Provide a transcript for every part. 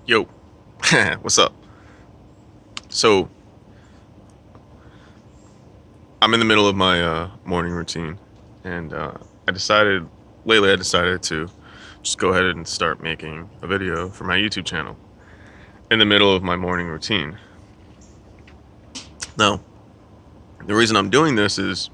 Yo, what's up? So, I'm in the middle of my morning routine, and I decided to just go ahead and start making a video for my YouTube channel in the middle of my morning routine. Now, the reason I'm doing this is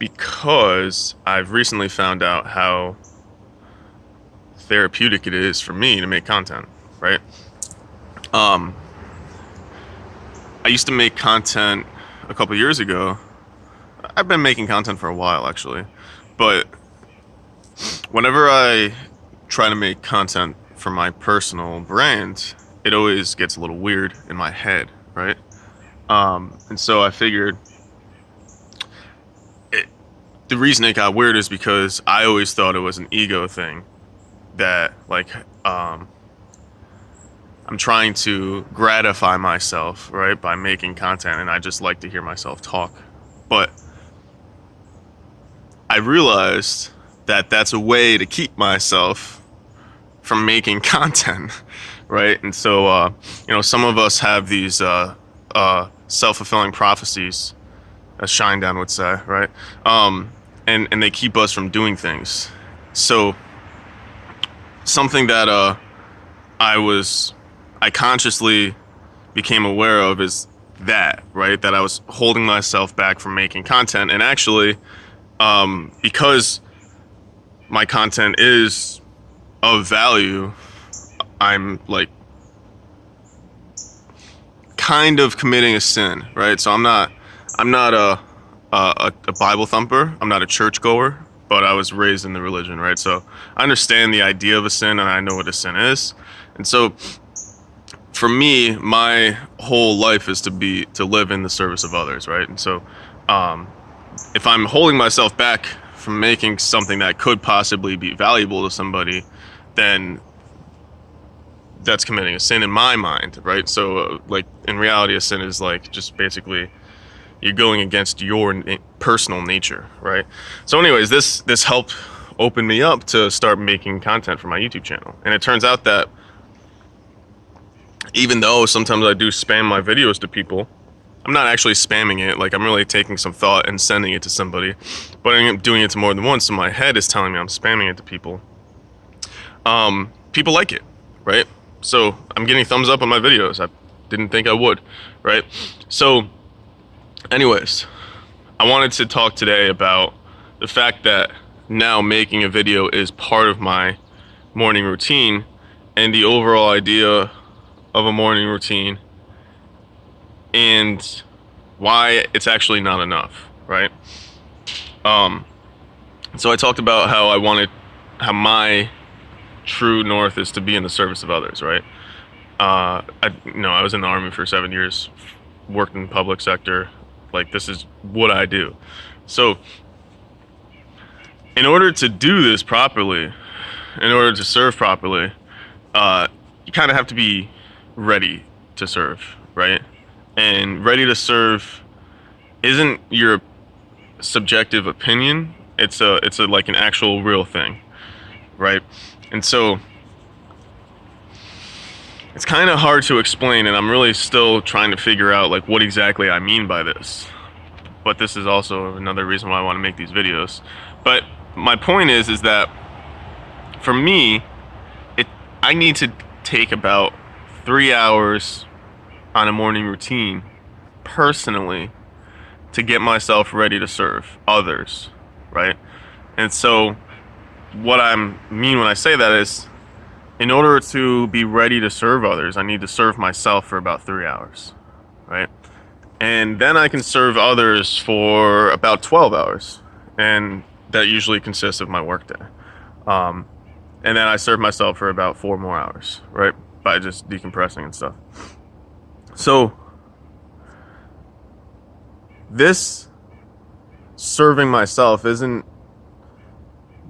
because I've recently found out how therapeutic it is for me to make content, right? Um, I used to make content a couple years ago. I've been making content for a while actually, but whenever I try to make content for my personal brand, it always gets a little weird in my head, right? And so I figured the reason it got weird is because I always thought it was an ego thing that I'm trying to gratify myself, right, by making content, and I just like to hear myself talk. But I realized that that's a way to keep myself from making content, right? And so, some of us have these self-fulfilling prophecies, as Shinedown would say, right? And they keep us from doing things. So, something that I consciously became aware of is that, right? That I was holding myself back from making content, and actually, because my content is of value, I'm like kind of committing a sin, right? So I'm not a Bible thumper. I'm not a churchgoer, but I was raised in the religion, right? So I understand the idea of a sin, and I know what a sin is. And so for me, my whole life is to live in the service of others, right? And so if I'm holding myself back from making something that could possibly be valuable to somebody, then that's committing a sin in my mind, right? So in reality, a sin is like just basically you're going against your personal nature, right? So anyways, this helped open me up to start making content for my YouTube channel. And it turns out that even though sometimes I do spam my videos to people, I'm not actually spamming it. Like, I'm really taking some thought and sending it to somebody, but I'm doing it to more than once, so my head is telling me I'm spamming it to people. People like it, right? So I'm getting thumbs up on my videos. I didn't think I would, right? So anyways, I wanted to talk today about the fact that now making a video is part of my morning routine, and the overall idea of a morning routine, and why it's actually not enough, right? So I talked about how my true north is to be in the service of others, right? I was in the Army for 7 years, worked in the public sector. Like, this is what I do. So in order to do this properly, in order to serve properly, you kind of have to be ready to serve, right? And ready to serve isn't your subjective opinion. It's a like an actual real thing, right? And so it's kind of hard to explain, and I'm really still trying to figure out like what exactly I mean by this. But this is also another reason why I want to make these videos. But my point is that for me, I need to take about 3 hours on a morning routine personally to get myself ready to serve others, right? And so what I mean when I say that is, in order to be ready to serve others, I need to serve myself for about 3 hours, right? And then I can serve others for about 12 hours, and that usually consists of my workday. And then I serve myself for about 4 more hours, right? By just decompressing and stuff. So this serving myself isn't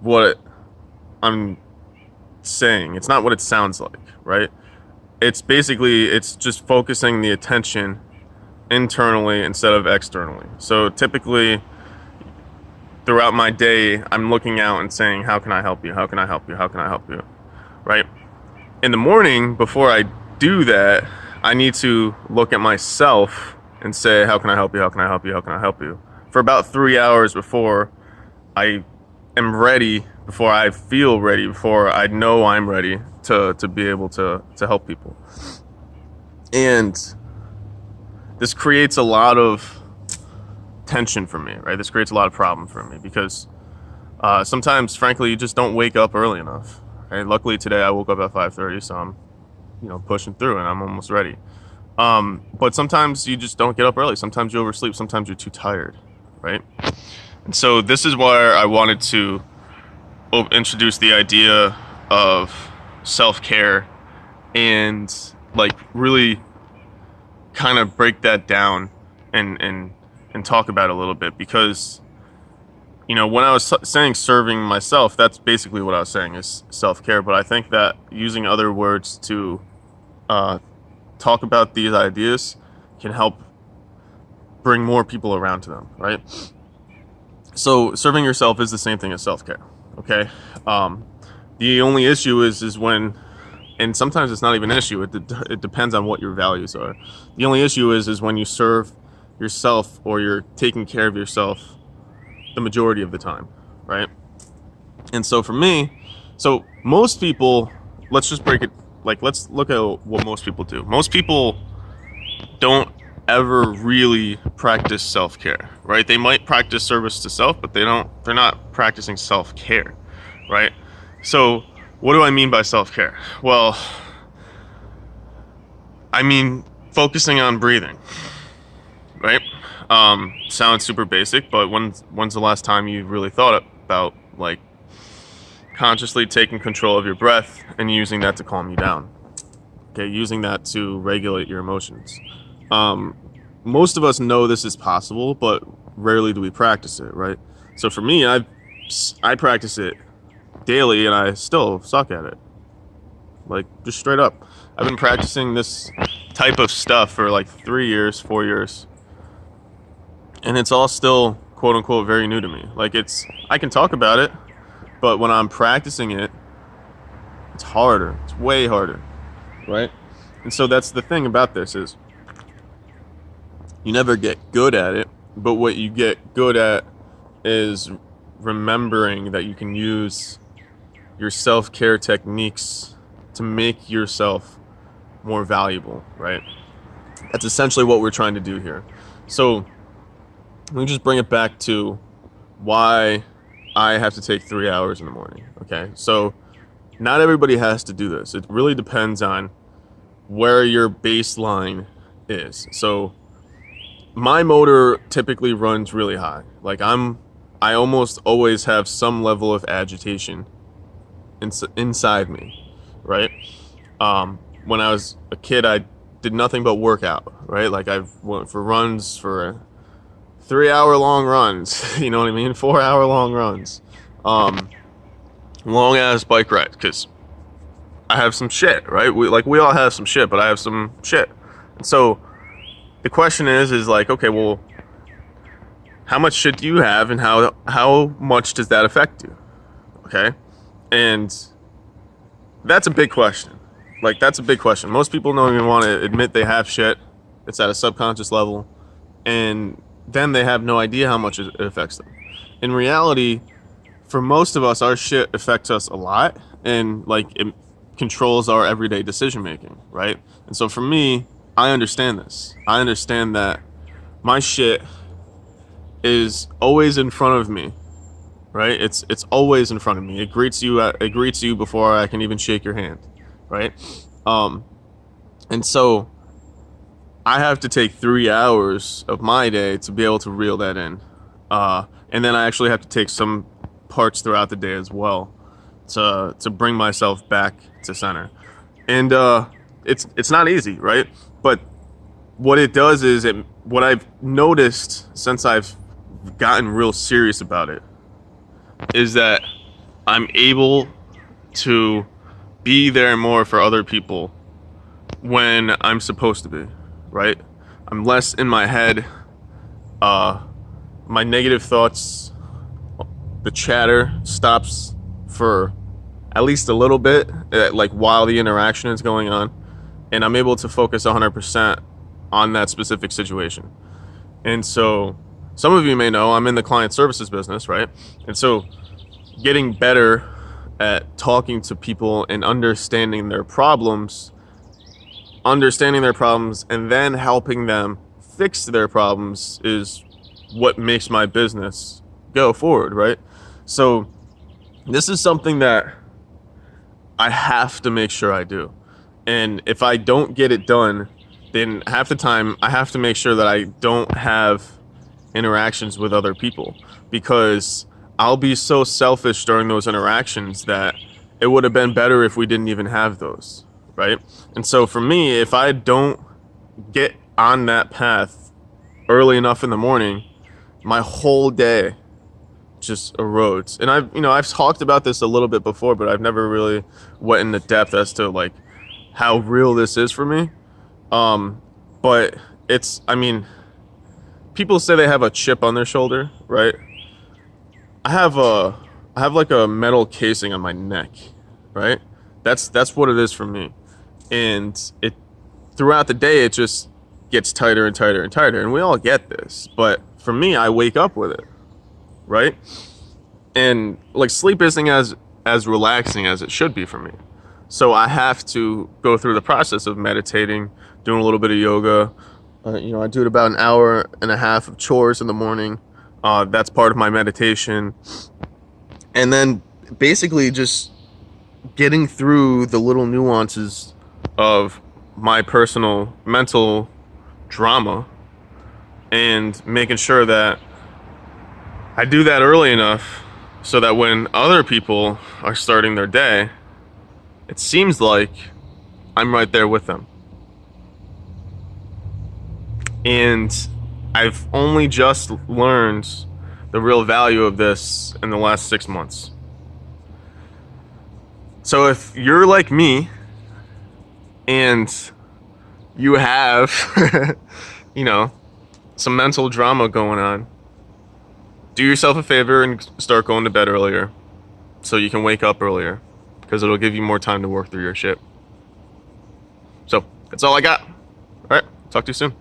what I'm saying. It's not what it sounds like, right? It's just focusing the attention internally instead of externally. So typically throughout my day, I'm looking out and saying, how can I help you? How can I help you? How can I help you? Right? in the morning, before I do that, I need to look at myself and say, how can I help you? How can I help you? How can I help you? For about 3 hours before I am ready, before I feel ready, before I know I'm ready to be able to help people. And this creates a lot of tension for me, right? This creates a lot of problem for me because sometimes, frankly, you just don't wake up early enough. Right? Luckily today I woke up at 5:30, so I'm, pushing through and I'm almost ready. But sometimes you just don't get up early. Sometimes you oversleep. Sometimes you're too tired, right? And so this is where I wanted to introduce the idea of self-care and like really kind of break that down and talk about it a little bit, because when I was saying serving myself, that's basically what I was saying is self-care. But I think that using other words to talk about these ideas can help bring more people around to them, right? So serving yourself is the same thing as self-care, okay? The only issue is when, and sometimes it's not even an issue, it depends on what your values are. The only issue is when you serve yourself or you're taking care of yourself the majority of the time, right? And so for me, so most people, let's just break it, like let's look at what most people do. Most people don't ever really practice self-care, right? They might practice service to self, but they're not practicing self-care, right? So what do I mean by self-care? Well, I mean focusing on breathing, right? Sounds super basic, but when's the last time you really thought about like consciously taking control of your breath and using that to calm you down? Okay, using that to regulate your emotions. Most of us know this is possible, but rarely do we practice it, right? So for me, I practice it daily and I still suck at it. Like, just straight up. I've been practicing this type of stuff for like 3 years, 4 years. And it's all still, quote unquote, very new to me. Like, I can talk about it, but when I'm practicing it, it's harder. It's way harder, right? And so that's the thing about this is you never get good at it, but what you get good at is remembering that you can use your self-care techniques to make yourself more valuable, right? That's essentially what we're trying to do here. So let me just bring it back to why I have to take 3 hours in the morning, okay? So not everybody has to do this. It really depends on where your baseline is. So my motor typically runs really high. Like I almost always have some level of agitation inside me, right? When I was a kid, I did nothing but work out, right? Like I went for runs for 3-hour-long runs, you know what I mean? 4-hour-long runs, long ass bike rides, because I have some shit, right? We all have some shit, but I have some shit. And so the question is like, okay, well, how much shit do you have, and how much does that affect you? Okay, and that's a big question. Like, that's a big question. Most people don't even want to admit they have shit. It's at a subconscious level, and then they have no idea how much it affects them. In reality, for most of us, our shit affects us a lot, and like it controls our everyday decision making, right? And so for me, I understand this. I understand that my shit is always in front of me, right? It's always in front of me. It greets you before I can even shake your hand, right? And so I have to take 3 hours of my day to be able to reel that in, and then I actually have to take some parts throughout the day as well to bring myself back to center. And it's not easy, right? But what it does is what I've noticed since I've gotten real serious about it is that I'm able to be there more for other people when I'm supposed to be, right? I'm less in my head. My negative thoughts, the chatter stops for at least a little bit, like while the interaction is going on, and I'm able to focus 100% on that specific situation. And so some of you may know I'm in the client services business, right? And so getting better at talking to people and understanding their problems, and then helping them fix their problems is what makes my business go forward, right? So this is something that I have to make sure I do. And if I don't get it done, then half the time I have to make sure that I don't have interactions with other people, because I'll be so selfish during those interactions that it would have been better if we didn't even have those, right? And so for me, if I don't get on that path early enough in the morning, my whole day just erodes. And I've talked about this a little bit before, but I've never really went into depth as to like how real this is for me. But it's, people say they have a chip on their shoulder, right? I have like a metal casing on my neck, right? That's what it is for me. And it, throughout the day, it just gets tighter and tighter and tighter. And we all get this, but for me, I wake up with it, right? And like sleep isn't as relaxing as it should be for me. So I have to go through the process of meditating, doing a little bit of yoga. I do it about an hour and a half of chores in the morning. That's part of my meditation. And then basically just getting through the little nuances of my personal mental drama and making sure that I do that early enough so that when other people are starting their day, it seems like I'm right there with them. And I've only just learned the real value of this in the last 6 months. So if you're like me and you have, some mental drama going on, do yourself a favor and start going to bed earlier so you can wake up earlier, because it'll give you more time to work through your shit. So that's all I got. All right, talk to you soon.